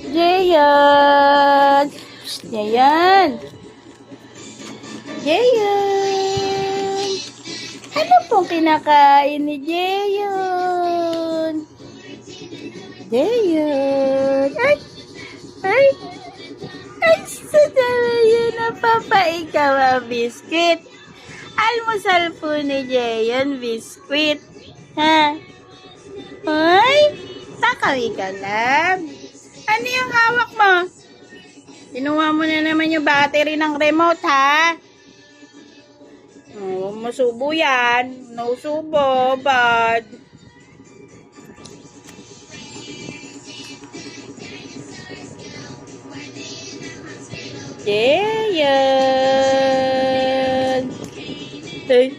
Jayan! Jayan! Jayan! Ano pong kinakain ni Jayan? Jayan! Ay! Ay! Ay! Sadala yun na papa, ikaw ang biskwit. Almusal po ni Jayan, biskwit. Ha? Ay! Takawi ka lang. Ano yung hawak mo? Kinuha mo na naman yung battery ng remote, ha? Oh, masubo yan. No subo, bad. Jayan! Hey!